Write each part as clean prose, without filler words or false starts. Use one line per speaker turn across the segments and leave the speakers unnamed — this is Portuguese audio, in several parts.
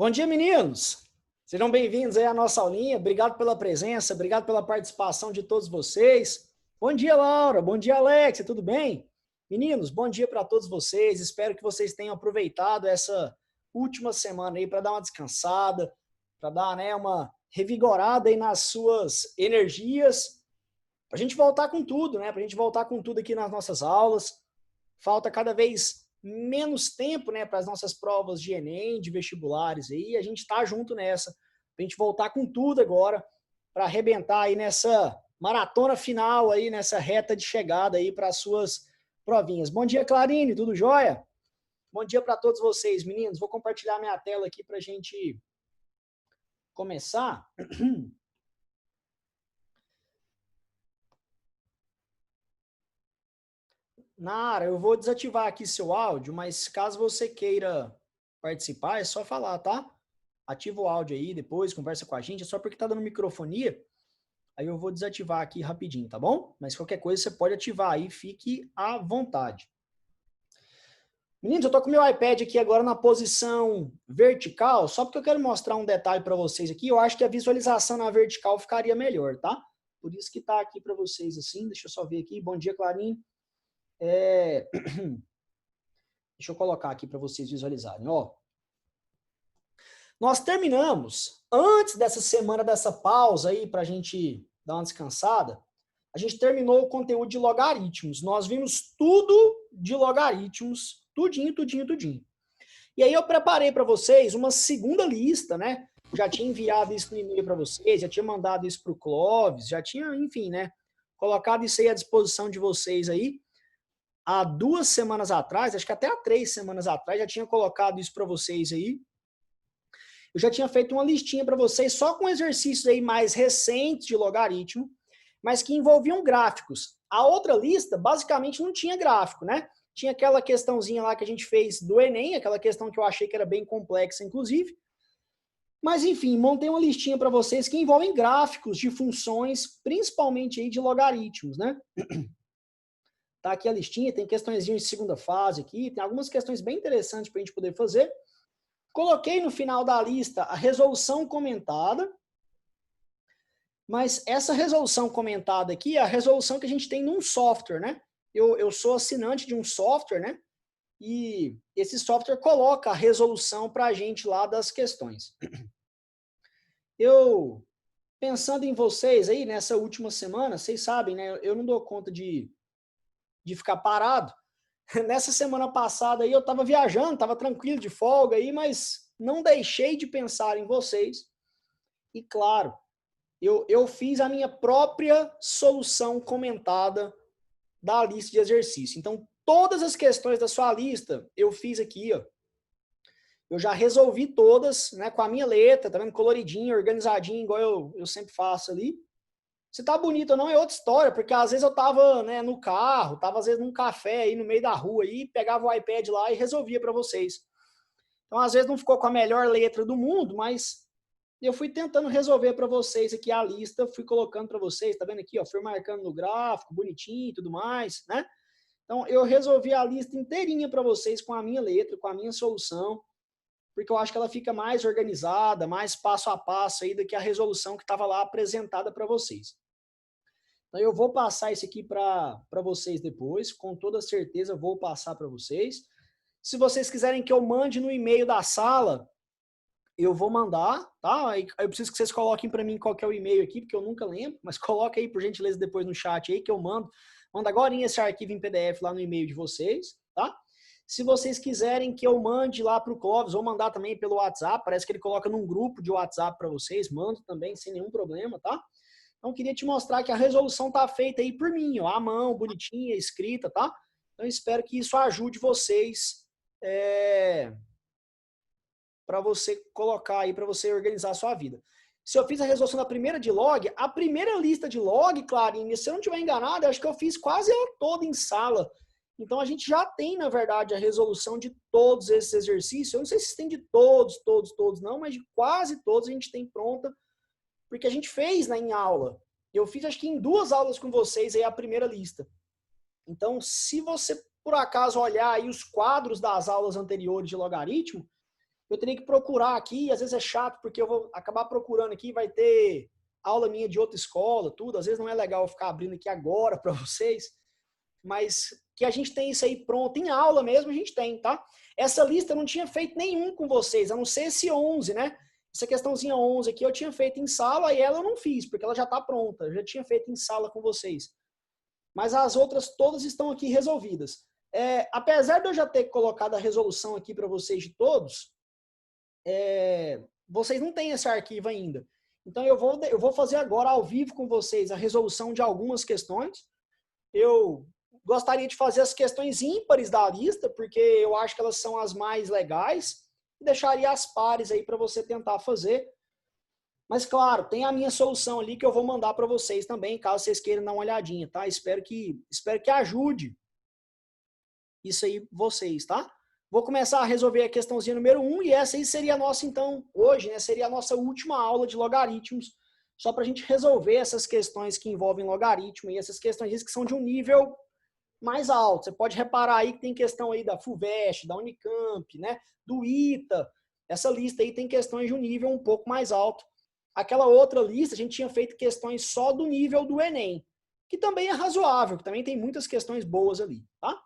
Bom dia, meninos! Sejam bem-vindos aí à nossa aulinha. Obrigado pela presença, obrigado pela participação de todos vocês. Bom dia, Laura. Bom dia, Alex. Tudo bem? Meninos, bom dia para todos vocês. Espero que vocês tenham aproveitado essa última semana aí para dar uma descansada, para dar, uma revigorada aí nas suas energias, para a gente voltar com tudo, para a gente voltar com tudo aqui nas nossas aulas. Falta cada vez menos tempo, para as nossas provas de Enem, de vestibulares aí, a gente tá junto nessa, pra gente voltar com tudo agora, para arrebentar aí nessa maratona final aí, nessa reta de chegada aí para as suas provinhas. Bom dia, Clarine, tudo jóia? Bom dia para todos vocês, meninos. Vou compartilhar minha tela aqui pra gente começar. Nara, eu vou desativar aqui seu áudio, mas caso você queira participar, é só falar, tá? Ativa o áudio aí, depois conversa com a gente, é só porque tá dando microfonia, aí eu vou desativar aqui rapidinho, tá bom? Mas qualquer coisa você pode ativar aí, fique à vontade. Meninos, eu tô com meu iPad aqui agora na posição vertical, só porque eu quero mostrar um detalhe para vocês aqui, eu acho que a visualização na vertical ficaria melhor, tá? Por isso que tá aqui para vocês assim, deixa eu só ver aqui, bom dia, Clarinho. Deixa eu colocar aqui para vocês visualizarem, ó. Nós terminamos, antes dessa semana, dessa pausa aí, para a gente dar uma descansada, a gente terminou o conteúdo de logaritmos. Nós vimos tudo de logaritmos, tudinho. E aí eu preparei para vocês uma segunda lista, né? Já tinha enviado isso no e-mail para vocês, já tinha mandado isso para o Clóvis, já tinha, enfim, colocado isso aí à disposição de vocês aí. Há 2 semanas atrás, acho que até há 3 semanas atrás, já tinha colocado isso para vocês aí. Eu já tinha feito uma listinha para vocês só com exercícios aí mais recentes de logaritmo, mas que envolviam gráficos. A outra lista, basicamente, não tinha gráfico, né? Tinha aquela questãozinha lá que a gente fez do Enem, aquela questão que eu achei que era bem complexa, inclusive. Mas, enfim, montei uma listinha para vocês que envolvem gráficos de funções, principalmente aí de logaritmos, né? Tá aqui a listinha, tem questões de segunda fase aqui, tem algumas questões bem interessantes para a gente poder fazer. Coloquei no final da lista a resolução comentada, mas essa resolução comentada aqui é a resolução que a gente tem num software, né? Eu sou assinante de um software, né? E esse software coloca a resolução para a gente lá das questões. Eu, pensando em vocês aí nessa última semana, vocês sabem, né? Eu não dou conta de ficar parado. Nessa semana passada aí eu estava viajando, estava tranquilo de folga aí, mas não deixei de pensar em vocês. E claro, eu fiz a minha própria solução comentada da lista de exercício. Então, todas as questões da sua lista eu fiz aqui, ó. Eu já resolvi todas, né, com a minha letra, tá vendo? Coloridinho, organizadinho, igual eu sempre faço ali. Se tá bonito ou não é outra história, porque às vezes eu tava, no carro, tava às vezes num café aí no meio da rua aí, pegava o iPad lá e resolvia para vocês. Então às vezes não ficou com a melhor letra do mundo, mas eu fui tentando resolver para vocês aqui a lista, fui colocando para vocês, tá vendo aqui, ó, fui marcando no gráfico, bonitinho e tudo mais, né? Então eu resolvi a lista inteirinha para vocês com a minha letra, com a minha solução, porque eu acho que ela fica mais organizada, mais passo a passo aí do que a resolução que estava lá apresentada para vocês. Então, eu vou passar isso aqui para vocês depois, com toda certeza vou passar para vocês. Se vocês quiserem que eu mande no e-mail da sala, eu vou mandar, tá? Aí eu preciso que vocês coloquem para mim qual que é o e-mail aqui, porque eu nunca lembro, mas coloca aí, por gentileza, depois no chat aí, que eu mando. Manda agora esse arquivo em PDF lá no e-mail de vocês, tá? Se vocês quiserem que eu mande lá para o Clóvis, vou mandar também pelo WhatsApp, parece que ele coloca num grupo de WhatsApp para vocês, mando também, sem nenhum problema, tá? Então, queria te mostrar que a resolução tá feita aí por mim, ó, à mão, bonitinha, escrita, tá? Então, espero que isso ajude vocês para você colocar aí, para você organizar a sua vida. Se eu fiz a resolução da primeira de log, a primeira lista de log, Clarinha, se eu não estiver enganado, acho que eu fiz quase ela toda em sala. Então, a gente já tem, na verdade, a resolução de todos esses exercícios. Eu não sei se tem de todos não, mas de quase todos a gente tem pronta, porque a gente fez, em aula. Eu fiz, acho que em 2 aulas com vocês, aí a primeira lista. Então, se você, por acaso, olhar aí os quadros das aulas anteriores de logaritmo, eu teria que procurar aqui, às vezes é chato, porque eu vou acabar procurando aqui, vai ter aula minha de outra escola, tudo, às vezes não é legal eu ficar abrindo aqui agora para vocês, mas que a gente tem isso aí pronto, em aula mesmo a gente tem, tá? Essa lista eu não tinha feito nenhum com vocês, a não ser esse 11, né? Essa questãozinha 11 aqui eu tinha feito em sala e ela eu não fiz, porque ela já está pronta, eu já tinha feito em sala com vocês. Mas as outras todas estão aqui resolvidas. Apesar de eu já ter colocado a resolução aqui para vocês de todos, vocês não têm esse arquivo ainda. Então eu vou fazer agora ao vivo com vocês a resolução de algumas questões. Eu gostaria de fazer as questões ímpares da lista, porque eu acho que elas são as mais legais, e deixaria as pares aí para você tentar fazer. Mas, claro, tem a minha solução ali que eu vou mandar para vocês também, caso vocês queiram dar uma olhadinha, tá? Espero que ajude isso aí vocês, tá? Vou começar a resolver a questãozinha número 1 e essa aí seria a nossa, então, hoje, né? Seria a nossa última aula de logaritmos, só para a gente resolver essas questões que envolvem logaritmo e essas questões que são de um nível mais alto. Você pode reparar aí que tem questão aí da FUVEST, da Unicamp, né? Do ITA. Essa lista aí tem questões de um nível um pouco mais alto. Aquela outra lista, a gente tinha feito questões só do nível do Enem, que também é razoável, que também tem muitas questões boas ali, tá?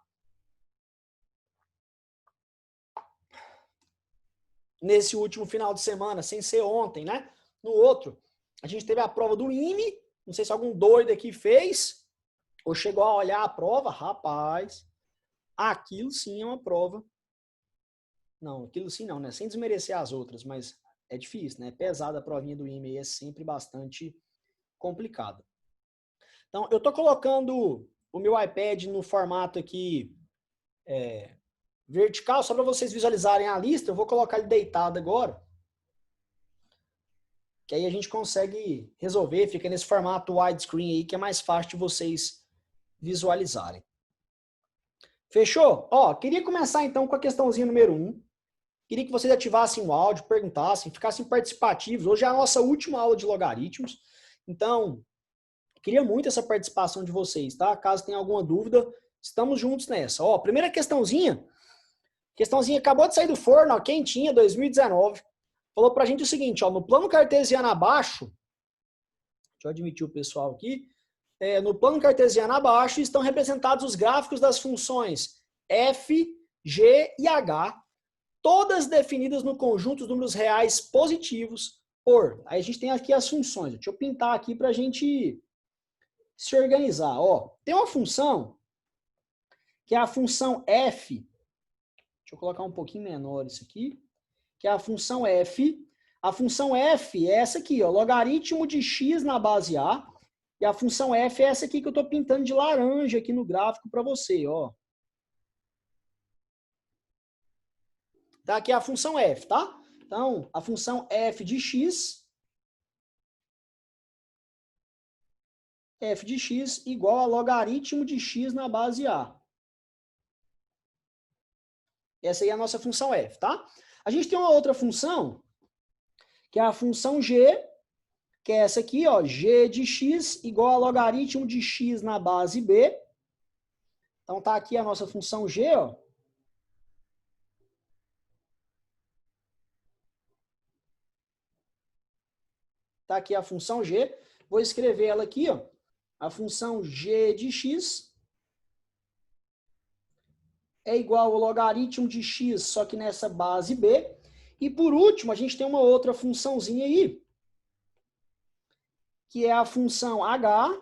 Nesse último final de semana, sem ser ontem, né? No outro, a gente teve a prova do IME, não sei se algum doido aqui fez, ou chegou a olhar a prova, rapaz, aquilo sim é uma prova. Não, aquilo sim não, né? Sem desmerecer as outras, mas é difícil, né? Pesada a provinha do IME, é sempre bastante complicado. Então, eu tô colocando o meu iPad no formato aqui vertical, só para vocês visualizarem a lista. Eu vou colocar ele deitado agora, que aí a gente consegue resolver, fica nesse formato widescreen aí, que é mais fácil de vocês visualizarem. Fechou? Ó, queria começar então com a questãozinha número 1. Queria que vocês ativassem o áudio, perguntassem, ficassem participativos. Hoje é a nossa última aula de logaritmos, então queria muito essa participação de vocês, tá? Caso tenha alguma dúvida, estamos juntos nessa. Ó, primeira questãozinha acabou de sair do forno, ó, quentinha, 2019. Falou pra gente o seguinte, ó, no plano cartesiano abaixo, deixa eu admitir o pessoal aqui, no plano cartesiano abaixo estão representados os gráficos das funções f, g e h, todas definidas no conjunto dos números reais positivos por. Aí a gente tem aqui as funções. Deixa eu pintar aqui pra gente se organizar. Ó, tem uma função que é a função f. Deixa eu colocar um pouquinho menor isso aqui. Que é a função f. A função f é essa aqui, ó, logaritmo de x na base a. E a função f é essa aqui que eu estou pintando de laranja aqui no gráfico para você, ó. Tá aqui a função f, tá? Então, a função f de x igual a logaritmo de x na base a. Essa aí é a nossa função f, tá? A gente tem uma outra função, que é a função g, que é essa aqui, ó, g de x igual a logaritmo de x na base b. Então tá aqui a nossa função g, ó. Tá aqui a função g. Vou escrever ela aqui, ó. A função g de x é igual ao logaritmo de x, só que nessa base b. E por último, a gente tem uma outra funçãozinha aí, que é a função h,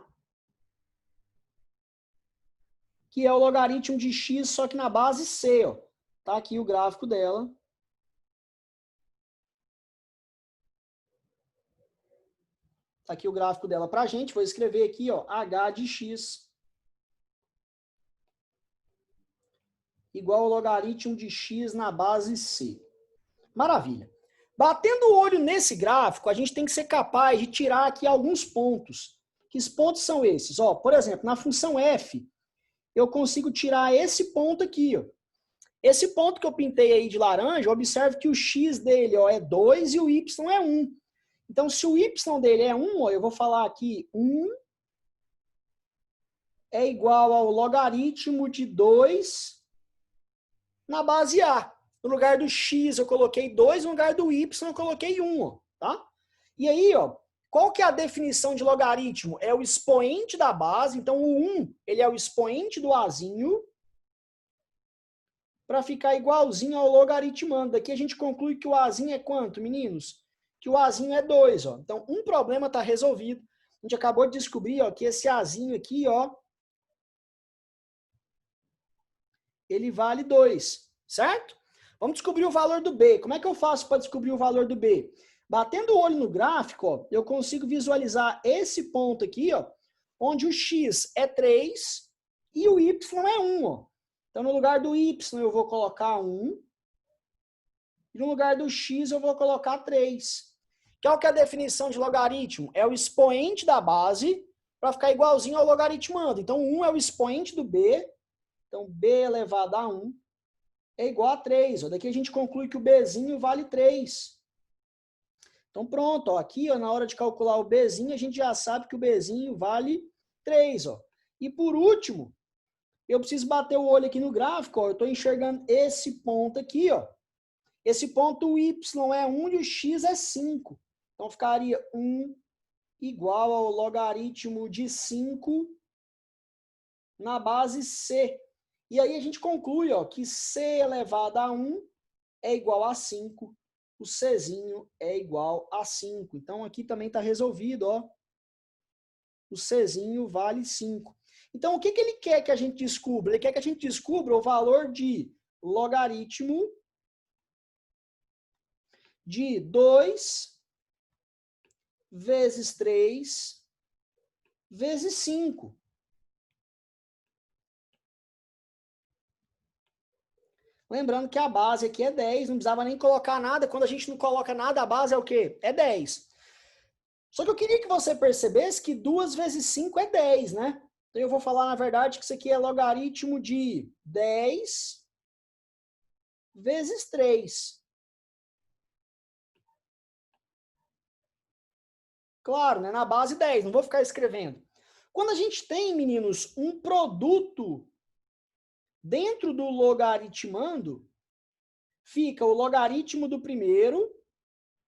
que é o logaritmo de x, só que na base c, ó. Tá aqui o gráfico dela. Tá aqui o gráfico dela pra gente. Vou escrever aqui, ó, h de x igual ao logaritmo de x na base c. Maravilha. Batendo o olho nesse gráfico, a gente tem que ser capaz de tirar aqui alguns pontos. Que pontos são esses? Ó, por exemplo, na função f, eu consigo tirar esse ponto aqui, ó. Esse ponto que eu pintei aí de laranja, observe que o x dele, ó, é 2 e o y é 1. Então, se o y dele é 1, ó, eu vou falar aqui 1 é igual ao logaritmo de 2 na base a. No lugar do x eu coloquei 2, no lugar do y eu coloquei 1, ó, tá? E aí, ó, qual que é a definição de logaritmo? É o expoente da base, então o 1, ele é o expoente do azinho, para ficar igualzinho ao logaritmando. Daqui a gente conclui que o azinho é quanto, meninos? Que o azinho é 2, ó. Então, um problema está resolvido. A gente acabou de descobrir, ó, que esse azinho aqui, ó, ele vale 2, certo? Vamos descobrir o valor do B. Como é que eu faço para descobrir o valor do B? Batendo o olho no gráfico, ó, eu consigo visualizar esse ponto aqui, ó, onde o x é 3 e o y é 1, ó. Então, no lugar do y, eu vou colocar 1. E no lugar do x, eu vou colocar 3. Qual que é a definição de logaritmo? É o expoente da base para ficar igualzinho ao logaritmando. Então, 1 é o expoente do b. Então, b elevado a 1 é igual a 3. Ó. Daqui a gente conclui que o bzinho vale 3. Então, pronto. Ó. Aqui, ó, na hora de calcular o bzinho, a gente já sabe que o bzinho vale 3. Ó. E por último, eu preciso bater o olho aqui no gráfico. Ó. Eu estou enxergando esse ponto aqui, ó. Esse ponto o y é 1 e o x é 5. Então, ficaria 1 igual ao logaritmo de 5 na base c. E aí a gente conclui, ó, que c elevado a 1 é igual a 5. O czinho é igual a 5. Então, aqui também está resolvido, ó. O czinho vale 5. Então, o que ele quer que a gente descubra? Ele quer que a gente descubra o valor de logaritmo de 2 vezes 3 vezes 5. Lembrando que a base aqui é 10, não precisava nem colocar nada. Quando a gente não coloca nada, a base é o quê? É 10. Só que eu queria que você percebesse que 2 vezes 5 é 10, né? Então eu vou falar, na verdade, que isso aqui é logaritmo de 10 vezes 3. Claro, né? Na base 10, não vou ficar escrevendo. Quando a gente tem, meninos, um produto dentro do logaritmando, fica o logaritmo do primeiro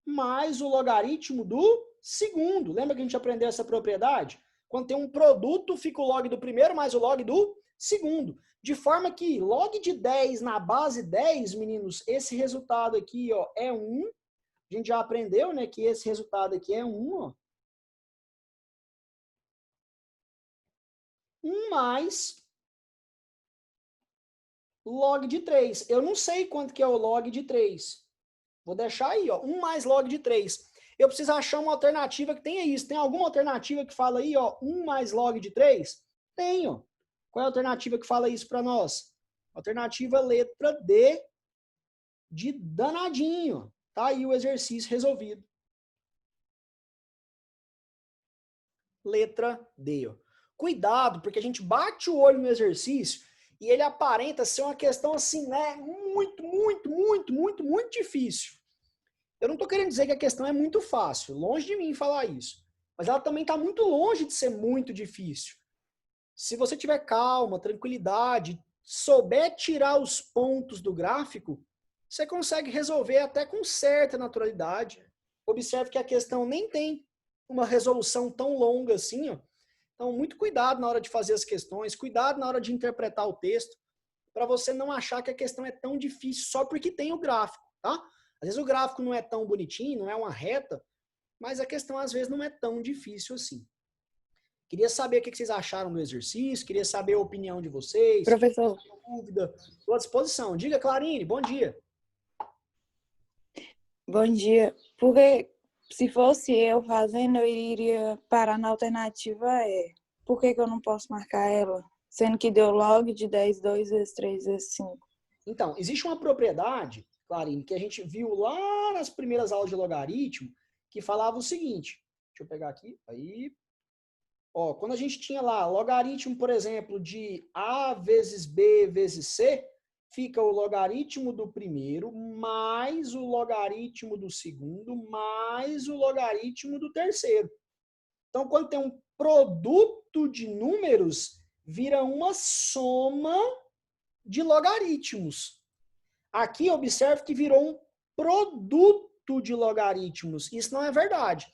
mais o logaritmo do segundo. Lembra que a gente aprendeu essa propriedade? Quando tem um produto, fica o log do primeiro mais o log do segundo. De forma que log de 10 na base 10, meninos, esse resultado aqui, ó, é 1. A gente já aprendeu, né, que esse resultado aqui é 1, ó. 1 mais log de 3. Eu não sei quanto que é o log de 3. Vou deixar aí, ó, 1 mais log de 3. Eu preciso achar uma alternativa que tenha isso. Tem alguma alternativa que fala aí, ó, 1 mais log de 3? Tem, ó. Qual é a alternativa que fala isso para nós? Alternativa letra D de danadinho. Tá aí o exercício resolvido. Letra D, ó. Cuidado, porque a gente bate o olho no exercício e ele aparenta ser uma questão assim, né, muito difícil. Eu não estou querendo dizer que a questão é muito fácil, longe de mim falar isso. Mas ela também está muito longe de ser muito difícil. Se você tiver calma, tranquilidade, souber tirar os pontos do gráfico, você consegue resolver até com certa naturalidade. Observe que a questão nem tem uma resolução tão longa assim, ó. Então, muito cuidado na hora de fazer as questões, cuidado na hora de interpretar o texto, para você não achar que a questão é tão difícil só porque tem o gráfico, tá? Às vezes o gráfico não é tão bonitinho, não é uma reta, mas a questão às vezes não é tão difícil assim. Queria saber o que vocês acharam do exercício, queria saber a opinião de vocês.
Professor.
Dúvida, estou à disposição. Diga, Clarine, bom dia.
Bom dia. Porque se fosse eu fazendo, eu iria parar na alternativa E. Por que eu não posso marcar ela? Sendo que deu log de 10, 2 vezes 3 vezes 5.
Então, existe uma propriedade, Clarine, que a gente viu lá nas primeiras aulas de logaritmo, que falava o seguinte. Deixa eu pegar aqui. Aí. Ó, quando a gente tinha lá logaritmo, por exemplo, de A vezes B vezes C, fica o logaritmo do primeiro mais o logaritmo do segundo mais o logaritmo do terceiro. Então, quando tem um produto de números, vira uma soma de logaritmos. Aqui, observe que virou um produto de logaritmos. Isso não é verdade.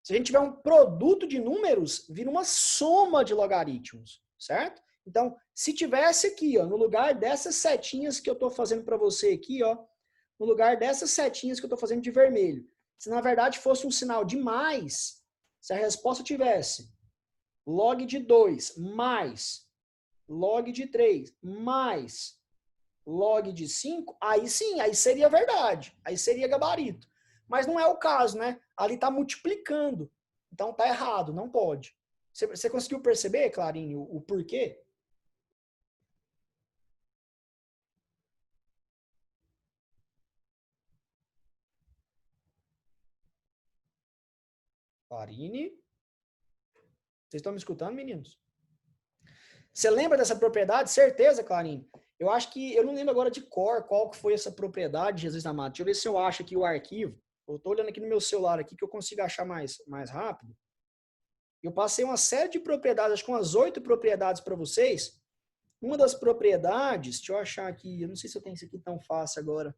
Se a gente tiver um produto de números, vira uma soma de logaritmos, certo? Então, se tivesse aqui, ó, no lugar dessas setinhas que eu estou fazendo para você aqui, ó, no lugar dessas setinhas que eu estou fazendo de vermelho, se na verdade fosse um sinal de mais, se a resposta tivesse log de 2 mais log de 3 mais log de 5, aí sim, aí seria verdade, aí seria gabarito. Mas não é o caso, né? Ali está multiplicando. Então tá errado, não pode. Você conseguiu perceber, Clarinho, o porquê? Clarine? Vocês estão me escutando, meninos? Você lembra dessa propriedade? Certeza, Clarinho? Eu acho que, eu não lembro agora de cor qual que foi essa propriedade, Jesus amado. Deixa eu ver se eu acho aqui o arquivo. Eu estou olhando aqui no meu celular aqui que eu consigo achar mais rápido. Eu passei uma série de propriedades, acho que umas 8 propriedades para vocês. Uma das propriedades, deixa eu achar aqui, eu não sei se eu tenho isso aqui tão fácil agora.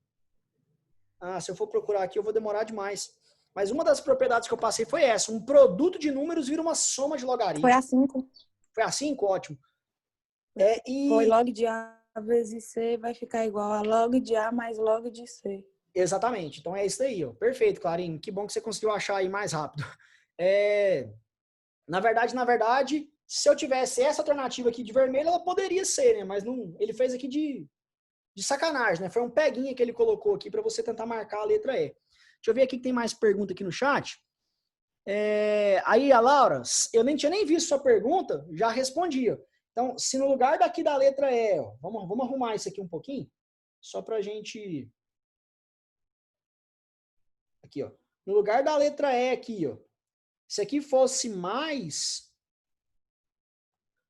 Ah, se eu for procurar aqui eu vou demorar demais. Mas uma das propriedades que eu passei foi essa. Um produto de números vira uma soma de logaritmos.
Foi a 5.
Foi a 5? Ótimo.
Foi log de A vezes C vai ficar igual a log de A mais log de C.
Exatamente. Então é isso aí. Ó. Perfeito, Clarinho. Que bom que você conseguiu achar aí mais rápido. Na verdade, se eu tivesse essa alternativa aqui de vermelho, ela poderia ser, né? Mas não, ele fez aqui de sacanagem, né? Foi um peguinha que ele colocou aqui para você tentar marcar a letra E. Deixa eu ver aqui que tem mais pergunta aqui no chat. Aí, a Laura, eu nem tinha nem visto sua pergunta, já respondia. Então, se no lugar daqui da letra E, ó, vamos arrumar isso aqui um pouquinho, só pra gente... Aqui, ó. No lugar da letra E aqui, ó, se aqui fosse mais,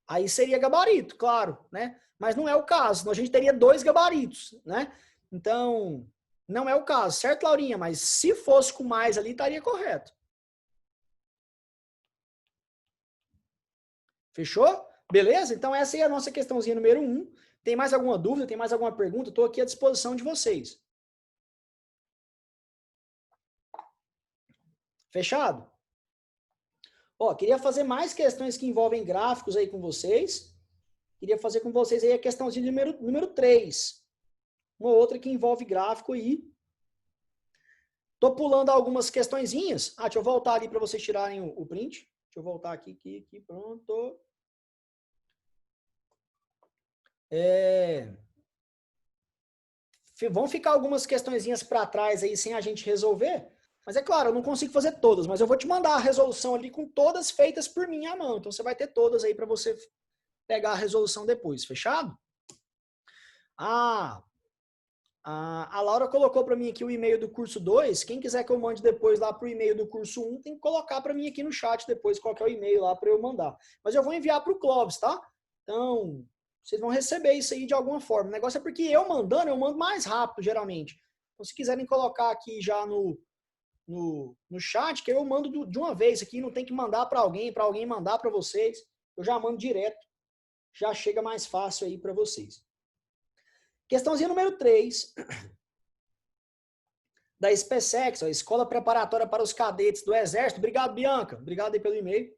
aí seria gabarito, claro, né? Mas não é o caso, senão a gente teria 2 gabaritos, né? Então, não é o caso, certo, Laurinha? Mas se fosse com mais ali, estaria correto. Fechou? Beleza? Então essa aí é a nossa questãozinha número 1. Tem mais alguma dúvida? Tem mais alguma pergunta? Estou aqui à disposição de vocês. Fechado? Ó, queria fazer mais questões que envolvem gráficos aí com vocês. Queria fazer com vocês aí a questãozinha número 3. Uma outra que envolve gráfico aí. Tô pulando algumas questõezinhas. Deixa eu voltar ali para vocês tirarem o print. Deixa eu voltar aqui, pronto. Vão ficar algumas questõezinhas para trás aí sem a gente resolver. Mas é claro, eu não consigo fazer todas, mas eu vou te mandar a resolução ali com todas feitas por mim à mão. Então você vai ter todas aí para você pegar a resolução depois, fechado? A Laura colocou para mim aqui o e-mail do curso 2. Quem quiser que eu mande depois lá para o e-mail do curso 1, tem que colocar para mim aqui no chat depois qual que é o e-mail lá para eu mandar. Mas eu vou enviar para o Clóvis, tá? Então, vocês vão receber isso aí de alguma forma. O negócio é porque eu mando mais rápido, geralmente. Então, se quiserem colocar aqui já no chat, que eu mando de uma vez aqui, não tem que mandar para alguém mandar para vocês. Eu já mando direto. Já chega mais fácil aí para vocês. Questãozinha número 3. Da SpaceX, a Escola Preparatória para os Cadetes do Exército. Obrigado, Bianca. Obrigado aí pelo e-mail.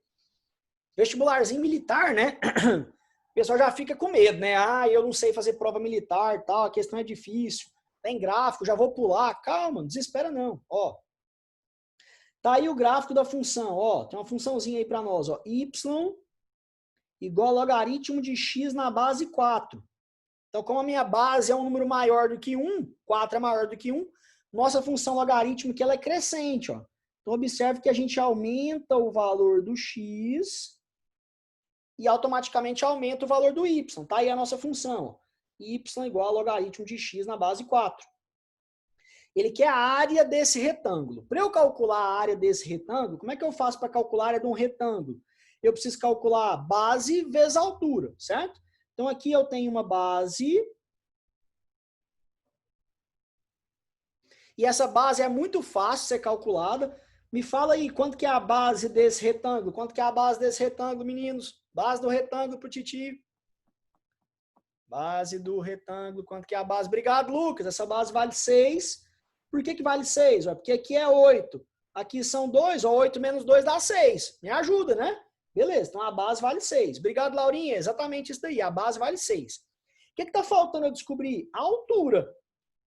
Vestibularzinho militar, né? O pessoal já fica com medo, né? Eu não sei fazer prova militar, tal, a questão é difícil. Tem gráfico, já vou pular. Calma, não desespera não. Ó, tá aí o gráfico da função, ó. Tem uma funçãozinha aí para nós, ó. Y igual a logaritmo de x na base 4. Então, como a minha base é um número maior do que 1, 4 é maior do que 1, nossa função logarítmica ela é crescente, ó. Então, observe que a gente aumenta o valor do x e automaticamente aumenta o valor do y. Tá aí a nossa função, ó. Y igual a logaritmo de x na base 4. Ele quer a área desse retângulo. Para eu calcular a área desse retângulo, como é que eu faço para calcular a área de um retângulo? Eu preciso calcular base vezes altura, certo? Então, aqui eu tenho uma base. E essa base é muito fácil de ser calculada. Me fala aí, quanto que é a base desse retângulo? Quanto que é a base desse retângulo, meninos? Base do retângulo para o Titi. Base do retângulo, quanto que é a base? Obrigado, Lucas. Essa base vale 6. Por que vale 6? Porque aqui é 8. Aqui são 2, ó, 8 menos 2 dá 6. Me ajuda, né? Beleza, então a base vale 6. Obrigado, Laurinha. Exatamente isso daí. A base vale 6. O que está faltando eu descobrir? A altura.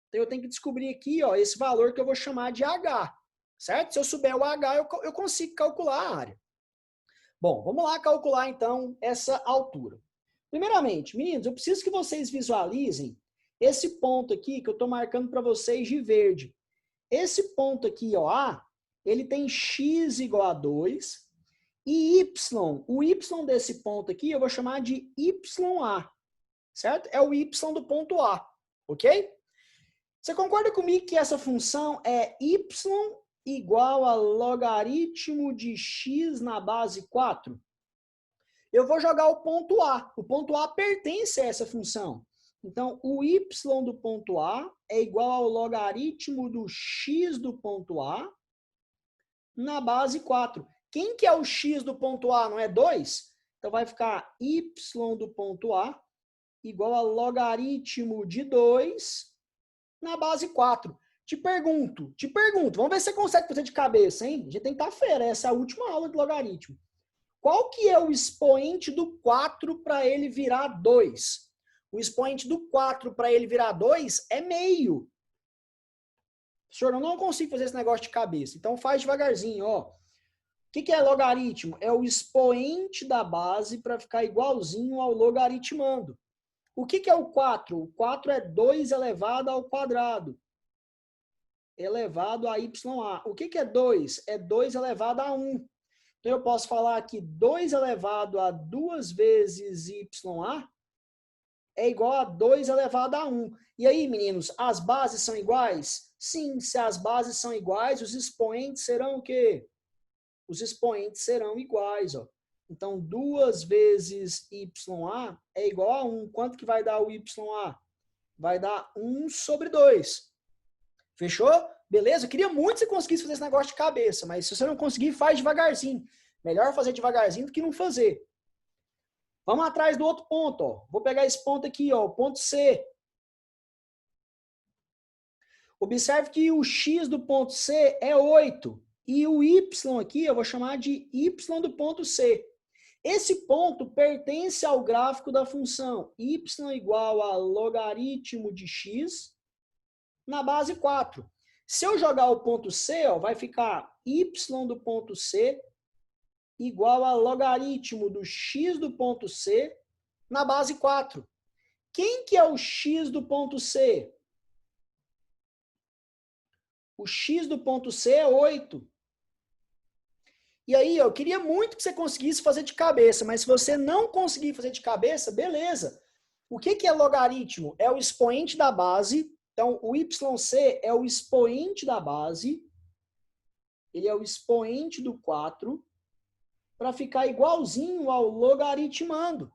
Então eu tenho que descobrir aqui, ó, esse valor que eu vou chamar de H. Certo? Se eu souber o H, eu consigo calcular a área. Bom, vamos lá calcular então essa altura. Primeiramente, meninos, eu preciso que vocês visualizem esse ponto aqui que eu estou marcando para vocês de verde. Esse ponto aqui, ó, A, ele tem x igual a 2 e y, o y desse ponto aqui eu vou chamar de YA, certo? É o y do ponto A, ok? Você concorda comigo que essa função é y igual a logaritmo de x na base 4? Eu vou jogar o ponto A. O ponto A pertence a essa função. Então, o y do ponto A é igual ao logaritmo do x do ponto A na base 4. Quem que é o x do ponto A? Não é 2? Então, vai ficar y do ponto A igual a logaritmo de 2 na base 4. Te pergunto. Vamos ver se você consegue fazer de cabeça, hein? A gente tem que estar fera. Essa é a última aula de logaritmo. Qual que é o expoente do 4 para ele virar 2? O expoente do 4 para ele virar 2 é meio. Senhor, eu não consigo fazer esse negócio de cabeça. Então faz devagarzinho, ó. O que é logaritmo? É o expoente da base para ficar igualzinho ao logaritmando. O que é o 4? O 4 é 2 elevado ao quadrado. Elevado a YA. O que é 2? É 2 elevado a 1. Então, eu posso falar que 2 elevado a 2 vezes YA é igual a 2 elevado a 1. E aí, meninos, as bases são iguais? Sim, se as bases são iguais, os expoentes serão o quê? Os expoentes serão iguais, ó. Então, 2 vezes YA é igual a 1. Quanto que vai dar o YA? Vai dar 1 sobre 2. Fechou? Beleza? Eu queria muito que você conseguisse fazer esse negócio de cabeça, mas se você não conseguir, faz devagarzinho. Melhor fazer devagarzinho do que não fazer. Vamos atrás do outro ponto, ó. Vou pegar esse ponto aqui, ó, o ponto C. Observe que o x do ponto C é 8. E o y aqui eu vou chamar de y do ponto C. Esse ponto pertence ao gráfico da função y igual a logaritmo de x na base 4. Se eu jogar o ponto C, ó, vai ficar y do ponto C igual a logaritmo do x do ponto C na base 4. Quem que é o x do ponto C? O x do ponto C é 8. E aí, eu queria muito que você conseguisse fazer de cabeça, mas se você não conseguir fazer de cabeça, beleza. O que é logaritmo? É o expoente da base. Então, o YC é o expoente da base. Ele é o expoente do 4 para ficar igualzinho ao logaritmando.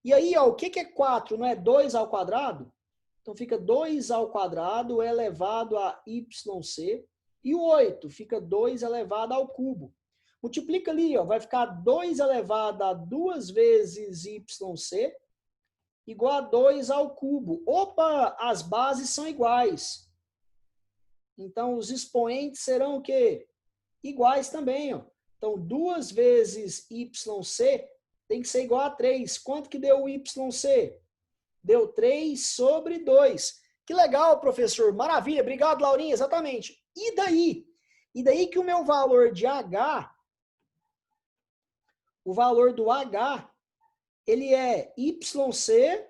E aí, ó, o que é 4? Não é 2 ao quadrado? Então, fica 2 ao quadrado elevado a YC. E o 8 fica 2 elevado ao cubo. Multiplica ali, ó, vai ficar 2 elevado a 2 vezes YC igual a 2 ao cubo. Opa, as bases são iguais. Então, os expoentes serão o quê? Iguais também, ó. Então, 2 vezes YC tem que ser igual a 3. Quanto que deu o YC? Deu 3 sobre 2. Que legal, professor. Maravilha. Obrigado, Laurinha. Exatamente. E daí? E daí que o meu valor de H, o valor do H, ele é YC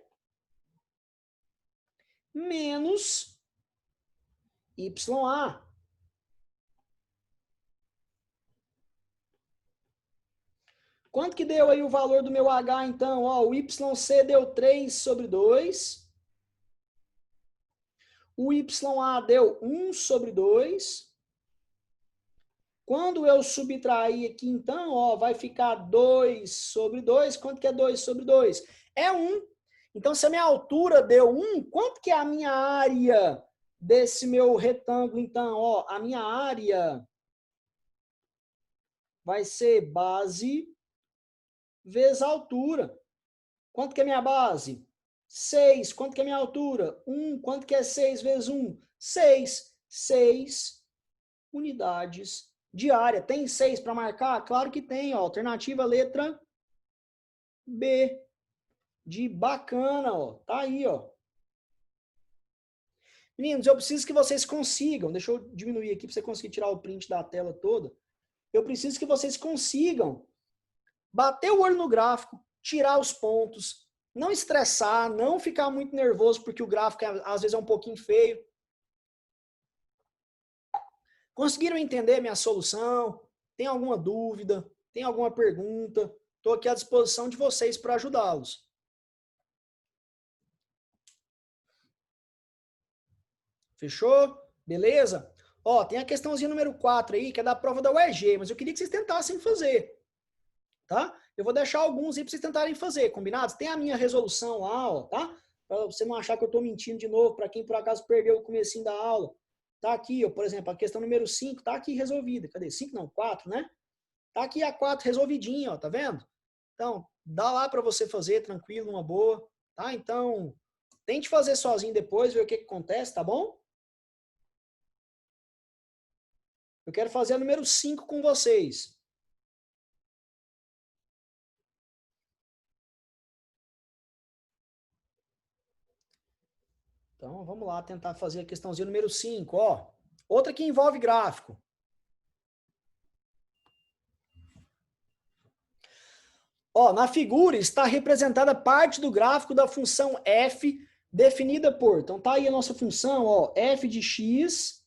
menos YA. Quanto que deu aí o valor do meu H, então? Ó, o YC deu 3 sobre 2. O YA deu 1 sobre 2. Quando eu subtrair aqui, então, ó, vai ficar 2 sobre 2. Quanto que é 2 sobre 2? É 1. Então, se a minha altura deu 1, quanto que é a minha área desse meu retângulo? Então, ó, a minha área vai ser base vezes altura. Quanto que é a minha base? 6. Quanto que é a minha altura? 1. Quanto que é 6 vezes 1? 6. 6 unidades de área. Tem 6 para marcar? Claro que tem. Ó. Alternativa letra B. De bacana. Ó. Tá aí. Ó. Meninos, eu preciso que vocês consigam. Deixa eu diminuir aqui para você conseguir tirar o print da tela toda. Eu preciso que vocês consigam bater o olho no gráfico, tirar os pontos, não estressar, não ficar muito nervoso, porque o gráfico às vezes é um pouquinho feio. Conseguiram entender minha solução? Tem alguma dúvida? Tem alguma pergunta? Estou aqui à disposição de vocês para ajudá-los. Fechou? Beleza? Ó, tem a questãozinha número 4 aí, que é da prova da UEG, mas eu queria que vocês tentassem fazer. Tá? Eu vou deixar alguns aí para vocês tentarem fazer, combinados? Tem a minha resolução lá, ó, tá? Para você não achar que eu estou mentindo de novo, para quem por acaso perdeu o comecinho da aula. Tá aqui, ó, por exemplo, a questão número 5 tá aqui resolvida. Cadê? 5 não, 4, né? Tá aqui a 4 resolvidinha, ó, tá vendo? Então, dá lá para você fazer tranquilo, uma boa, tá? Então, tente fazer sozinho depois, ver o que acontece, tá bom? Eu quero fazer a número 5 com vocês. Então, vamos lá tentar fazer a questãozinha número 5, ó. Outra que envolve gráfico. Ó, na figura está representada parte do gráfico da função f definida por... Então, tá aí a nossa função, ó, f de x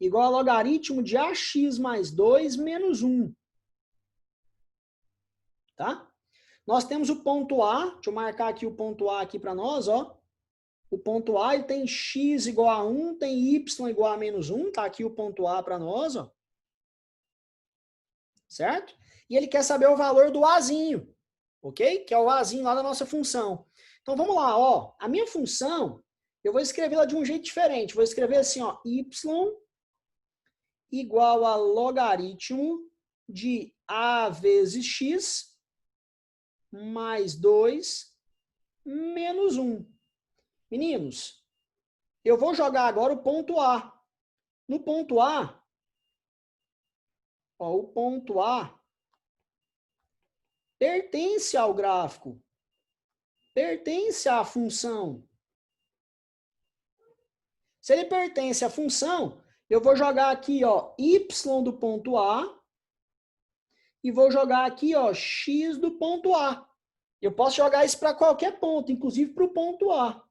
igual a logaritmo de ax mais 2 menos 1. Tá? Nós temos o ponto A, deixa eu marcar aqui o ponto A aqui para nós, ó. O ponto A ele tem x igual a 1, tem y igual a menos 1, tá aqui o ponto A para nós, ó. Certo? E ele quer saber o valor do Azinho, ok? Que é o Azinho lá da nossa função. Então vamos lá, ó. A minha função, eu vou escrevê-la de um jeito diferente. Vou escrever assim, ó, y igual a logaritmo de a vezes x mais 2 menos 1. Meninos, eu vou jogar agora o ponto A. No ponto A, ó, o ponto A pertence ao gráfico, pertence à função. Se ele pertence à função, eu vou jogar aqui, ó, y do ponto A e vou jogar aqui, ó, x do ponto A. Eu posso jogar isso para qualquer ponto, inclusive para o ponto A.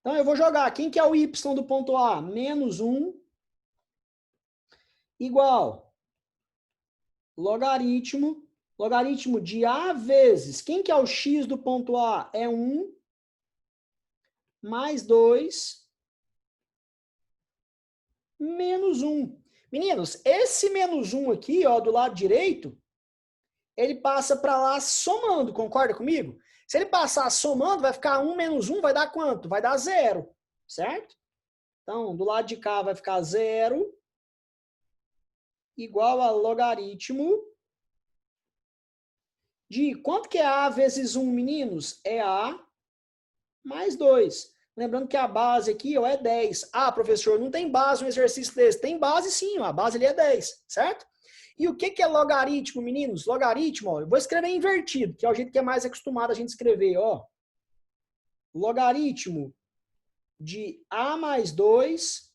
Então, eu vou jogar, quem que é o y do ponto A? Menos 1 igual logaritmo de A vezes, quem que é o x do ponto A? É 1 mais 2 menos 1. Meninos, esse menos 1 aqui, ó, do lado direito, ele passa para lá somando, concorda comigo? Se ele passar somando, vai ficar 1 menos 1, vai dar quanto? Vai dar 0, certo? Então, do lado de cá vai ficar 0 igual a logaritmo de quanto que é A vezes 1, meninos? É A mais 2. Lembrando que a base aqui ó, é 10. Ah, professor, não tem base um exercício desse. Tem base sim, ó, a base ali é 10, certo? E o que é logaritmo, meninos? Logaritmo, ó, eu vou escrever invertido, que é o jeito que é mais acostumado a gente escrever, ó. Logaritmo de A mais 2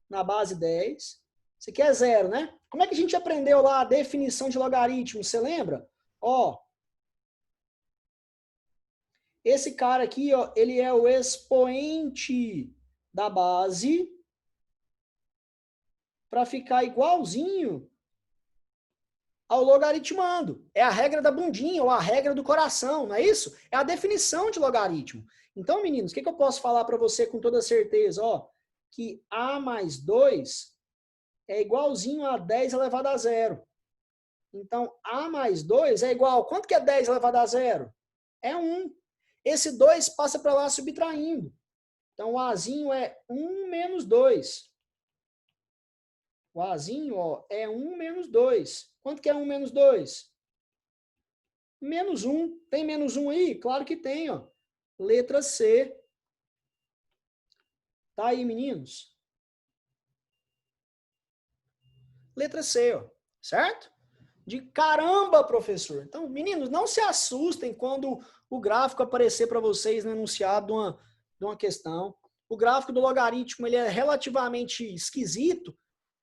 na base 10. Isso aqui é 0, né? Como é que a gente aprendeu lá a definição de logaritmo? Você lembra? Ó, esse cara aqui, ó, ele é o expoente da base para ficar igualzinho ao logaritmando. É a regra da bundinha ou a regra do coração, não é isso? É a definição de logaritmo. Então, meninos, o que eu posso falar para você com toda certeza? Ó, que A mais 2 é igualzinho a 10 elevado a 0. Então, A mais 2 é igual... Quanto que é 10 elevado a 0? É 1. Esse 2 passa para lá subtraindo. Então, o Azinho é 1 menos 2. O Azinho ó, é 1 menos 2. Quanto que é 1 menos 2? Menos 1. Tem menos 1 aí? Claro que tem, ó. Letra C. Tá aí, meninos? Letra C, ó. Certo? De caramba, professor. Então, meninos, não se assustem quando o gráfico aparecer para vocês no enunciado de uma questão. O gráfico do logaritmo ele é relativamente esquisito,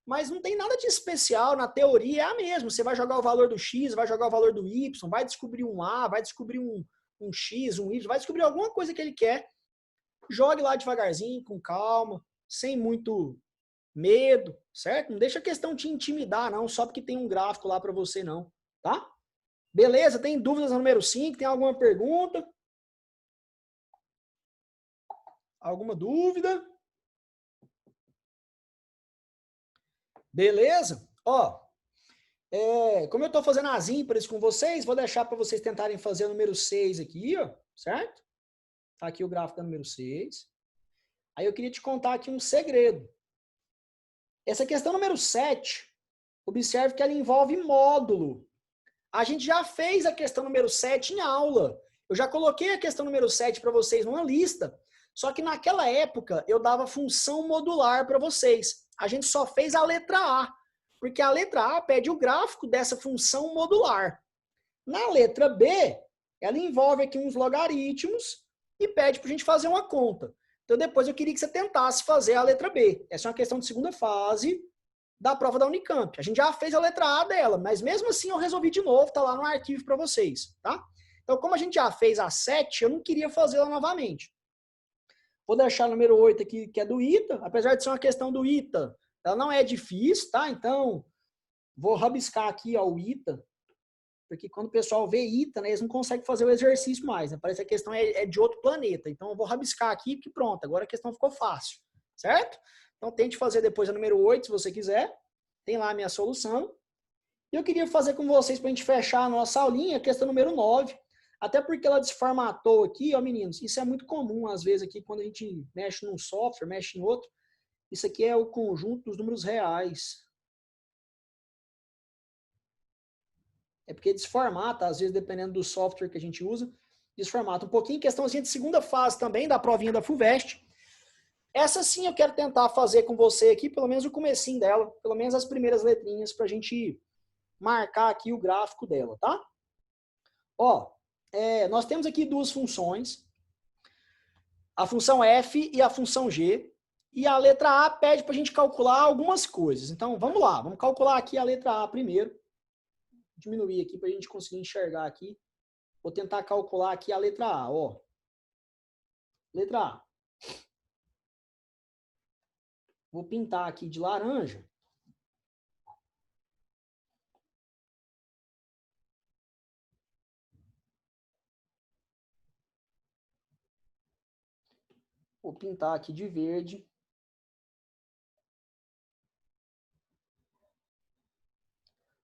mas não tem nada de especial. Na teoria é a mesma. Você vai jogar o valor do x, vai jogar o valor do y, vai descobrir um a, vai descobrir um x, um y, vai descobrir alguma coisa que ele quer. Jogue lá devagarzinho, com calma, sem muito medo, certo? Não deixa a questão te intimidar, não, só porque tem um gráfico lá para você, não, tá? Beleza? Tem dúvidas no número 5? Tem alguma pergunta? Alguma dúvida? Beleza? Ó, como eu estou fazendo as ímpares com vocês, vou deixar para vocês tentarem fazer o número 6 aqui, ó, certo? Tá aqui o gráfico da número 6. Aí eu queria te contar aqui um segredo. Essa questão número 7, observe que ela envolve módulo. A gente já fez a questão número 7 em aula. Eu já coloquei a questão número 7 para vocês numa lista, só que naquela época eu dava função modular para vocês. A gente só fez a letra A, porque a letra A pede o gráfico dessa função modular. Na letra B, ela envolve aqui uns logaritmos e pede para a gente fazer uma conta. Então depois eu queria que você tentasse fazer a letra B. Essa é uma questão de segunda fase da prova da Unicamp. A gente já fez a letra A dela, mas mesmo assim eu resolvi de novo, tá lá no arquivo para vocês, tá? Então, como a gente já fez a 7, eu não queria fazê-la novamente. Vou deixar o número 8 aqui, que é do ITA, apesar de ser uma questão do ITA, ela não é difícil, tá? Então, vou rabiscar aqui, ó, o ITA, porque quando o pessoal vê ITA, né, eles não conseguem fazer o exercício mais, né? Parece que a questão é de outro planeta. Então, eu vou rabiscar aqui, porque pronto, agora a questão ficou fácil, certo? Então, tente fazer depois a número 8, se você quiser. Tem lá a minha solução. E eu queria fazer com vocês, para a gente fechar a nossa aulinha, a questão número 9. Até porque ela desformatou aqui, ó, meninos. Isso é muito comum, às vezes, aqui, quando a gente mexe num software, mexe em outro. Isso aqui é o conjunto dos números reais. É porque desformata, às vezes, dependendo do software que a gente usa, desformata um pouquinho. Questãozinha de segunda fase também, da provinha da FUVEST. Essa sim eu quero tentar fazer com você aqui, pelo menos o comecinho dela, pelo menos as primeiras letrinhas, para a gente marcar aqui o gráfico dela, tá? Ó, nós temos aqui duas funções, a função f e a função g, e a letra A pede para a gente calcular algumas coisas. Então, vamos lá, vamos calcular aqui a letra A primeiro. Diminuir aqui para a gente conseguir enxergar aqui. Vou tentar calcular aqui a letra A, ó. Letra A. Vou pintar aqui de laranja. Vou pintar aqui de verde.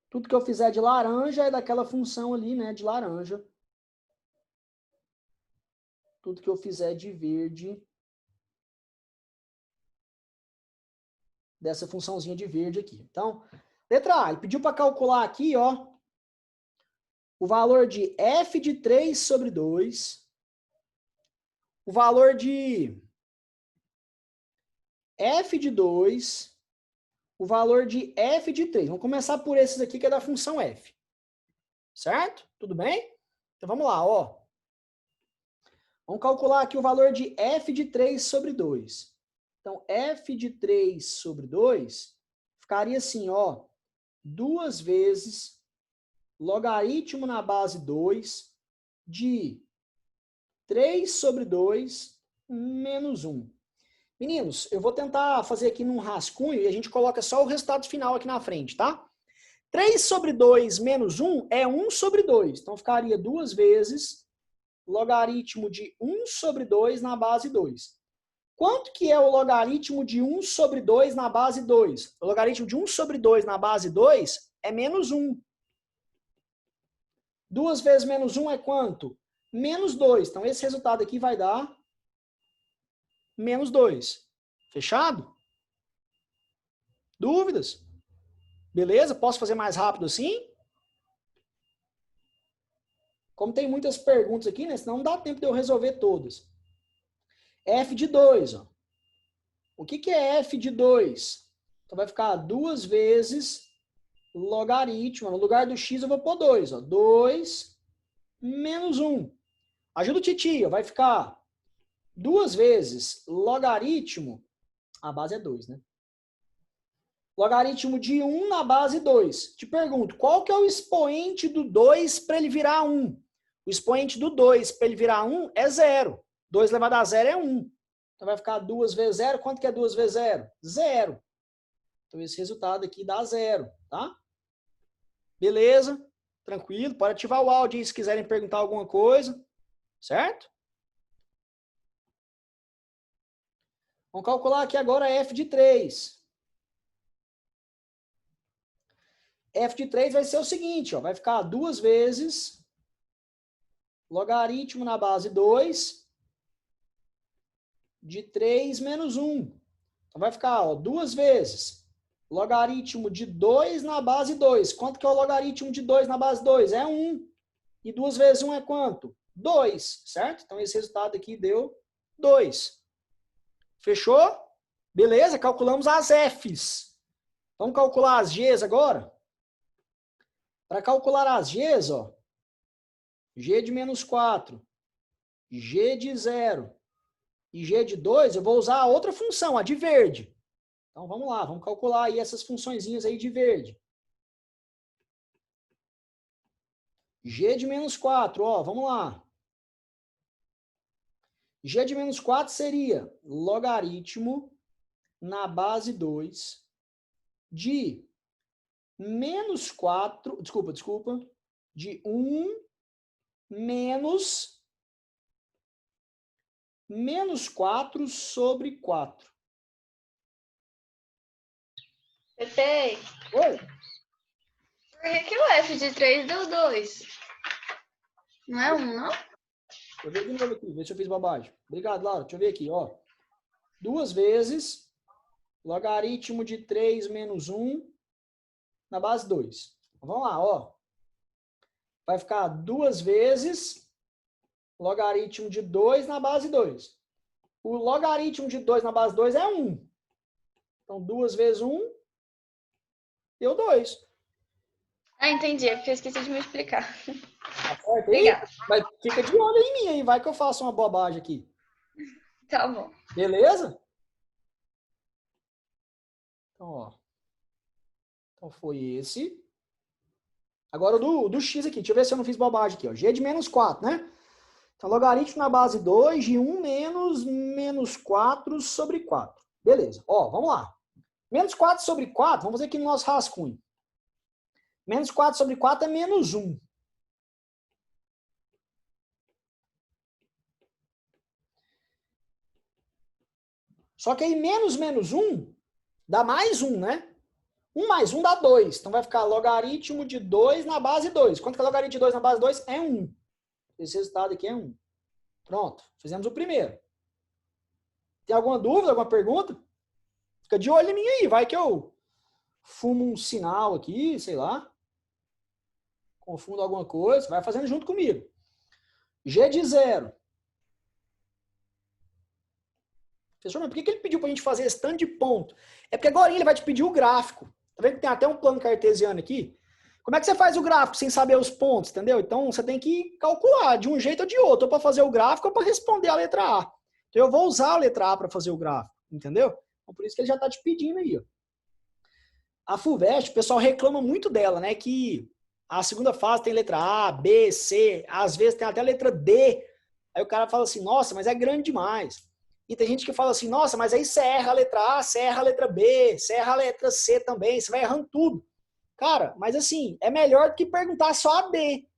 Tudo que eu fizer de laranja é daquela função ali, né, de laranja. Tudo que eu fizer de verde, dessa funçãozinha de verde aqui. Então, letra A, ele pediu para calcular aqui, ó, o valor de f de 3 sobre 2, o valor de f de 2, o valor de f de 3. Vamos começar por esses aqui, que é da função f. Certo? Tudo bem? Então, vamos lá, ó. Vamos calcular aqui o valor de f de 3 sobre 2. Então, f de 3 sobre 2 ficaria assim, ó, 2 vezes logaritmo na base 2 de 3 sobre 2 menos 1. Meninos, eu vou tentar fazer aqui num rascunho e a gente coloca só o resultado final aqui na frente, tá? 3 sobre 2 menos 1 é 1 sobre 2. Então, ficaria 2 vezes logaritmo de 1 sobre 2 na base 2. Quanto que é o logaritmo de 1 sobre 2 na base 2? O logaritmo de 1 sobre 2 na base 2 é menos 1. 2 vezes menos 1 é quanto? Menos 2. Então, esse resultado aqui vai dar menos 2. Fechado? Dúvidas? Beleza? Posso fazer mais rápido assim? Como tem muitas perguntas aqui, né? Senão não dá tempo de eu resolver todas. F de 2, ó. O que é f de 2? Então vai ficar 2 vezes logaritmo. No lugar do x eu vou pôr 2, ó. 2 menos 1. Ajuda o titio, vai ficar 2 vezes logaritmo, a base é 2, né? Logaritmo de 1 na base 2. Te pergunto, qual que é o expoente do 2 para ele virar 1? O expoente do 2 para ele virar 1 é 0. 2 elevado a 0 é 1. Então vai ficar 2 vezes 0. Quanto que é 2 vezes 0? 0. Então esse resultado aqui dá 0, tá? Beleza? Tranquilo. Pode ativar o áudio aí se quiserem perguntar alguma coisa. Certo? Vamos calcular aqui agora f de 3. F de 3 vai ser o seguinte, ó, vai ficar 2 vezes logaritmo na base 2 de 3 menos 1. Então vai ficar, ó, 2 vezes logaritmo de 2 na base 2. Quanto que é o logaritmo de 2 na base 2? É 1. E 2 vezes 1 é quanto? 2, certo? Então esse resultado aqui deu 2. Fechou? Beleza, calculamos as Fs. Vamos calcular as Gs agora? Para calcular as Gs, ó, G de menos 4, G de 0 e G de 2, eu vou usar a outra função, a de verde. Então vamos lá, vamos calcular aí essas funçõezinhas aí de verde. G de menos 4, ó, vamos lá. G de menos 4 seria logaritmo na base 2 de menos 4, desculpa, de 1 menos 4 sobre 4.
Pepe,
Oi?
por que o F de 3 deu 2? Não é 1, não?
Deixa eu ver de novo aqui, ver se eu fiz bobagem. Obrigado, Laura. Deixa eu ver aqui, ó. 2 vezes logaritmo de 3 menos 1 na base 2. Vamos lá, ó. Vai ficar 2 vezes logaritmo de 2 na base 2. O logaritmo de 2 na base 2 é 1. Então, 2 vezes 1 deu 2.
Ah, entendi. É porque eu esqueci de me explicar.
Tá certo aí?
Obrigada.
Mas fica de olho em mim aí, vai que eu faço uma bobagem aqui.
Tá bom.
Beleza? Então, ó. Então, foi esse. Agora o do x aqui. Deixa eu ver se eu não fiz bobagem aqui, ó. G de menos 4, né? Então, logaritmo na base 2 de 1 menos 4 sobre 4. Beleza. Ó, vamos lá. Menos 4 sobre 4, vamos fazer aqui no nosso rascunho. Menos 4 sobre 4 é menos 1. Só que aí menos 1 dá mais 1, né? 1 mais 1 dá 2. Então vai ficar logaritmo de 2 na base 2. Quanto que é logaritmo de 2 na base 2? É 1. Esse resultado aqui é 1. Pronto. Fizemos o primeiro. Tem alguma dúvida, alguma pergunta? Fica de olho em mim aí. Vai que eu fumo um sinal aqui, sei lá. Confundo alguma coisa. Vai fazendo junto comigo. G de 0. Professor, mas por que ele pediu pra gente fazer esse tanto de ponto? É porque agora ele vai te pedir o gráfico. Tá vendo que tem até um plano cartesiano aqui? Como é que você faz o gráfico sem saber os pontos, entendeu? Então você tem que calcular de um jeito ou de outro, ou para fazer o gráfico ou para responder a letra A. Então eu vou usar a letra A para fazer o gráfico, entendeu? Então por isso que ele já está te pedindo aí, ó. A FUVEST, o pessoal reclama muito dela, né? Que a segunda fase tem letra A, B, C, às vezes tem até a letra D. Aí o cara fala assim, nossa, mas é grande demais. E tem gente que fala assim, nossa, mas aí você erra a letra A, você erra a letra B, você erra a letra C também, você vai errando tudo. Cara, mas assim, é melhor do que perguntar só a B.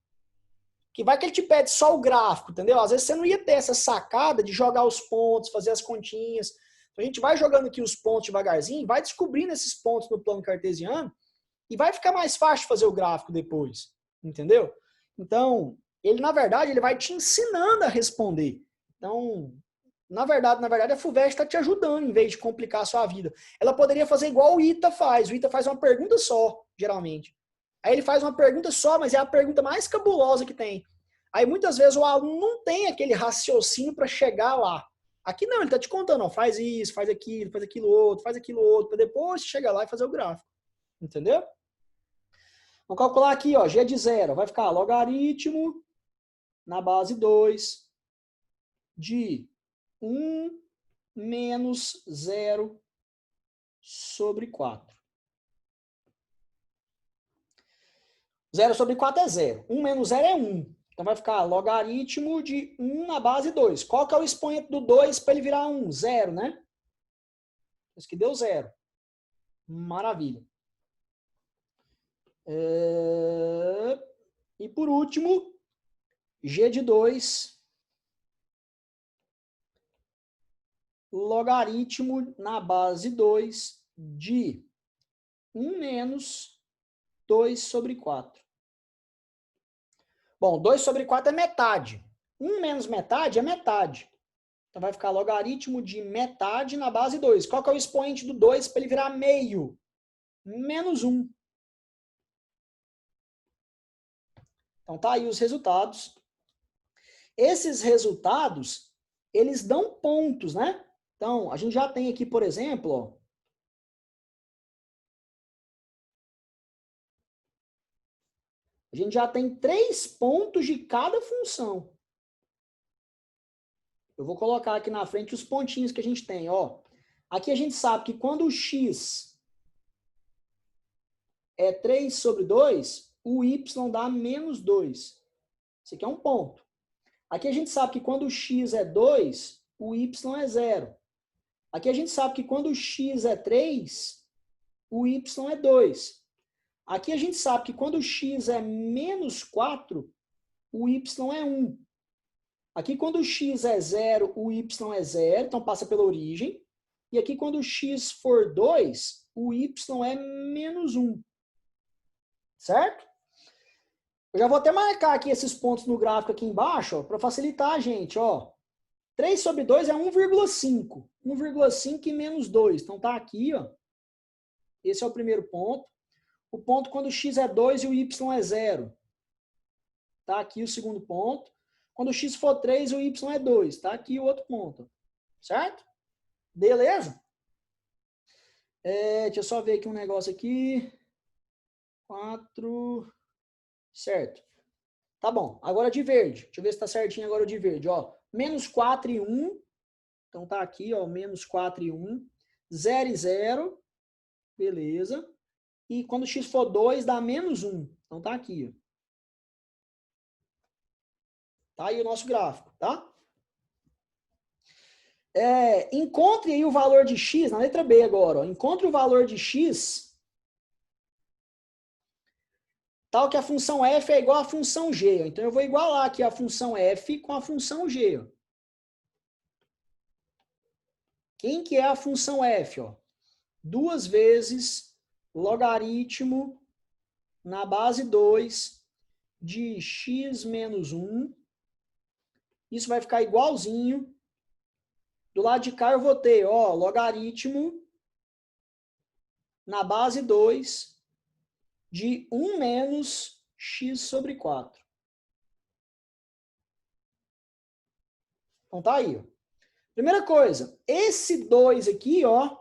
Que vai que ele te pede só o gráfico, entendeu? Às vezes você não ia ter essa sacada de jogar os pontos, fazer as continhas. Então a gente vai jogando aqui os pontos devagarzinho, vai descobrindo esses pontos no plano cartesiano e vai ficar mais fácil fazer o gráfico depois, entendeu? Então, ele na verdade, ele vai te ensinando a responder. Então, na verdade, a FUVEST está te ajudando em vez de complicar a sua vida. Ela poderia fazer igual o ITA faz. O ITA faz uma pergunta só, geralmente. Aí ele faz uma pergunta só, mas é a pergunta mais cabulosa que tem. Aí muitas vezes o aluno não tem aquele raciocínio para chegar lá. Aqui não, ele está te contando, ó, faz isso, faz aquilo outro, para depois chegar lá e fazer o gráfico. Entendeu? Vamos calcular aqui, ó, g de 0. Vai ficar logaritmo na base 2 de 1 menos 0 sobre 4. 0 sobre 4 é 0. 1 menos 0 é 1. Então vai ficar logaritmo de 1 na base 2. Qual que é o expoente do 2 para ele virar 1? 0, né? Isso que deu 0. Maravilha. E por último, g de 2 logaritmo na base 2 de 1 menos 2 sobre 4. Bom, 2 sobre 4 é metade. 1 menos metade é metade. Então vai ficar logaritmo de metade na base 2. Qual que é o expoente do 2 para ele virar meio? Menos 1. Então tá aí os resultados. Esses resultados, eles dão pontos, né? Então, a gente já tem aqui, por exemplo, ó, a gente já tem 3 pontos de cada função. Eu vou colocar aqui na frente os pontinhos que a gente tem, ó. Aqui a gente sabe que quando o x é 3 sobre 2, o y dá menos 2. Esse aqui é um ponto. Aqui a gente sabe que quando o x é 2, o y é 0. Aqui a gente sabe que quando o x é 3, o y é 2. Aqui a gente sabe que quando o x é menos 4, o y é 1. Aqui quando o x é 0, o y é 0, então passa pela origem. E aqui quando o x for 2, o y é menos 1. Certo? Eu já vou até marcar aqui esses pontos no gráfico aqui embaixo, para facilitar a gente, ó. 3 sobre 2 é 1,5. 1,5 e menos 2. Então tá aqui, ó. Esse é o primeiro ponto. O ponto quando o x é 2 e o y é 0. Tá aqui o segundo ponto. Quando o x for 3 e o y é 2. Tá aqui o outro ponto. Certo? Beleza? Deixa eu só ver aqui um negócio aqui. 4. Certo. Tá bom. Agora de verde. Deixa eu ver se tá certinho agora o de verde. Ó, menos 4 e 1. Então tá aqui, ó, menos 4 e 1. 0 e 0. Beleza. E quando x for 2, dá menos 1. Então tá aqui, ó. Tá aí o nosso gráfico, tá? Encontre aí o valor de x, na letra B agora, ó. Encontre o valor de x, tal que a função f é igual à função g. Ó. Então eu vou igualar aqui a função f com a função g. Ó. Quem que é a função f? Ó? 2 vezes logaritmo na base 2 de x menos 1. Isso vai ficar igualzinho. Do lado de cá eu vou ter, ó, logaritmo na base 2 de 1 menos x sobre 4. Então tá aí, ó. Primeira coisa, esse 2 aqui, ó,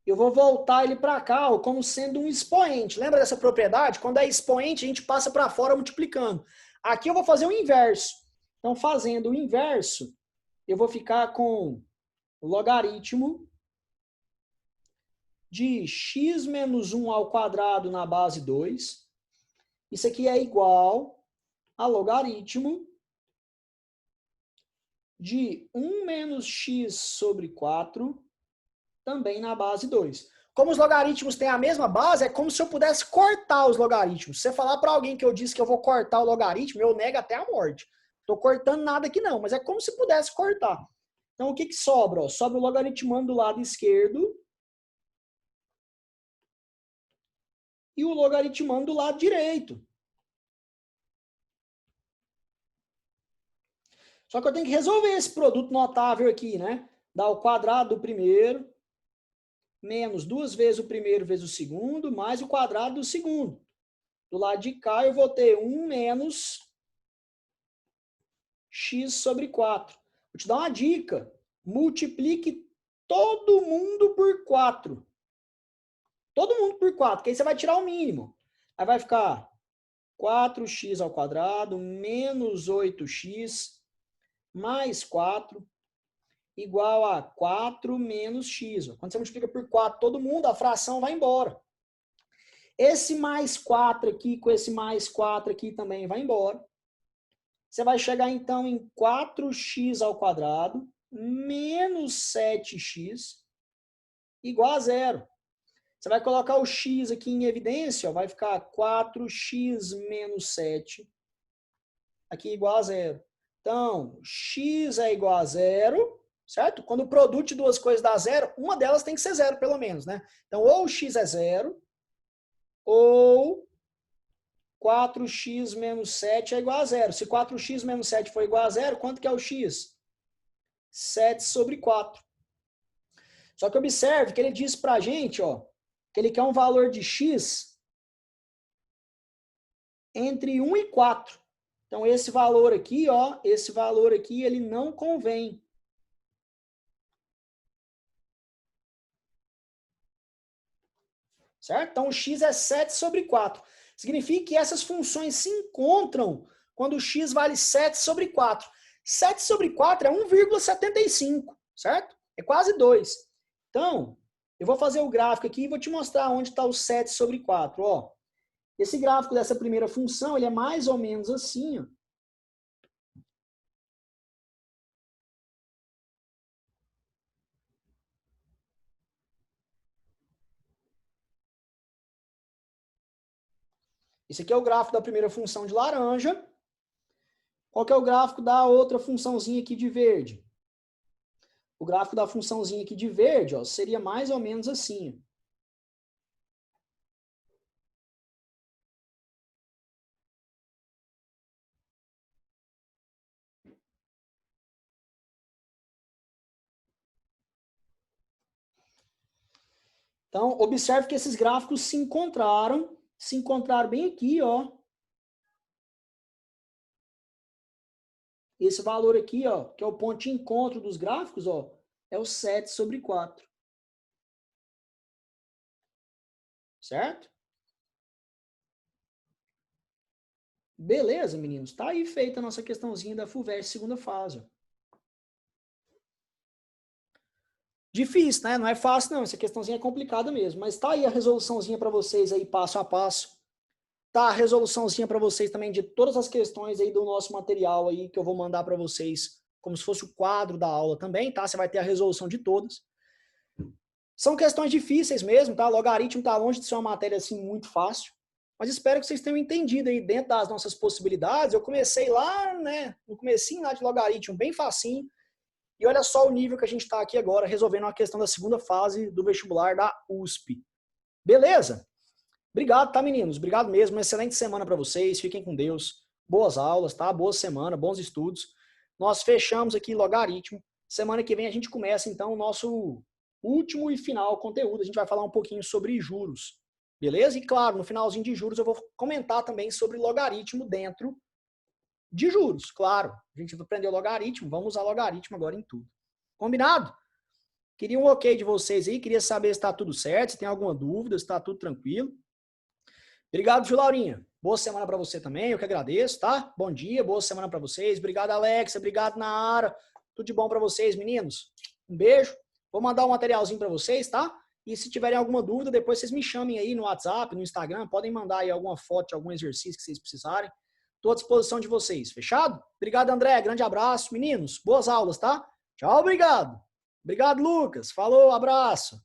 eu vou voltar ele para cá, ó, como sendo um expoente. Lembra dessa propriedade? Quando é expoente, a gente passa para fora multiplicando. Aqui eu vou fazer o inverso. Então, fazendo o inverso, eu vou ficar com logaritmo de x menos 1 ao quadrado na base 2. Isso aqui é igual a logaritmo de 1 menos x sobre 4, também na base 2. Como os logaritmos têm a mesma base, é como se eu pudesse cortar os logaritmos. Se você falar para alguém que eu disse que eu vou cortar o logaritmo, eu nego até a morte. Estou cortando nada aqui não, mas é como se pudesse cortar. Então, o que que sobra? Ó, sobra o logaritmando do lado esquerdo e o logaritmando do lado direito. Só que eu tenho que resolver esse produto notável aqui, né? Dá o quadrado do primeiro, menos 2 vezes o primeiro vezes o segundo, mais o quadrado do segundo. Do lado de cá eu vou ter 1 menos x sobre 4. Vou te dar uma dica. Multiplique todo mundo por 4. Todo mundo por 4, que aí você vai tirar o mínimo. Aí vai ficar 4x ao quadrado menos 8x mais 4 igual a 4 menos x. Quando você multiplica por 4 todo mundo, a fração vai embora. Esse mais 4 aqui com esse mais 4 aqui também vai embora. Você vai chegar então em 4x ao quadrado menos 7x igual a 0. Você vai colocar o x aqui em evidência, ó, vai ficar 4x menos 7 aqui igual a 0. Então, x é igual a 0, certo? Quando o produto de duas coisas dá 0, uma delas tem que ser 0 pelo menos, né? Então, ou x é 0, ou 4x menos 7 é igual a 0. Se 4x menos 7 for igual a 0, quanto que é o x? 7 sobre 4. Só que observe que ele diz pra gente, ó, que ele quer um valor de x entre 1 e 4. Então, esse valor aqui, ó, esse valor aqui, ele não convém. Certo? Então, o x é 7 sobre 4. Significa que essas funções se encontram quando o x vale 7 sobre 4. 7 sobre 4 é 1,75, certo? É quase 2. Então, eu vou fazer o gráfico aqui e vou te mostrar onde está o 7 sobre 4. Ó, esse gráfico dessa primeira função, ele é mais ou menos assim, ó. Esse aqui é o gráfico da primeira função de laranja. Qual que é o gráfico da outra funçãozinha aqui de verde? O gráfico da funçãozinha aqui de verde, ó, seria mais ou menos assim. Então, observe que esses gráficos se encontraram bem aqui, ó. Esse valor aqui, ó, que é o ponto de encontro dos gráficos, ó, é o 7 sobre 4. Certo? Beleza, meninos? Tá aí feita a nossa questãozinha da FUVEST segunda fase. Ó. Difícil, né? Não é fácil, não. Essa questãozinha é complicada mesmo. Mas tá aí a resoluçãozinha para vocês aí, passo a passo. Tá a resoluçãozinha para vocês também de todas as questões aí do nosso material aí, que eu vou mandar para vocês, como se fosse o quadro da aula também, tá? Você vai ter a resolução de todas. São questões difíceis mesmo, tá? Logaritmo tá longe de ser uma matéria assim muito fácil. Mas espero que vocês tenham entendido aí dentro das nossas possibilidades. Eu comecei lá, né, no comecinho lá de logaritmo, bem facinho. E olha só o nível que a gente está aqui agora, resolvendo a questão da segunda fase do vestibular da USP. Beleza? Obrigado, tá, meninos? Obrigado mesmo. Uma excelente semana para vocês. Fiquem com Deus. Boas aulas, tá? Boa semana, bons estudos. Nós fechamos aqui logaritmo. Semana que vem a gente começa, então, o nosso último e final conteúdo. A gente vai falar um pouquinho sobre juros. Beleza? E, claro, no finalzinho de juros eu vou comentar também sobre logaritmo dentro de juros, claro. A gente aprendeu logaritmo, vamos usar logaritmo agora em tudo. Combinado? Queria um ok de vocês aí, queria saber se está tudo certo, se tem alguma dúvida, se está tudo tranquilo. Obrigado, Ju Laurinha. Boa semana para você também, eu que agradeço, tá? Bom dia, boa semana para vocês. Obrigado, Alexa, obrigado, Naara. Tudo de bom para vocês, meninos. Um beijo. Vou mandar um materialzinho para vocês, tá? E se tiverem alguma dúvida, depois vocês me chamem aí no WhatsApp, no Instagram, podem mandar aí alguma foto de algum exercício que vocês precisarem. Estou à disposição de vocês, fechado? Obrigado, André, grande abraço. Meninos, boas aulas, tá? Tchau, obrigado. Obrigado, Lucas. Falou, abraço.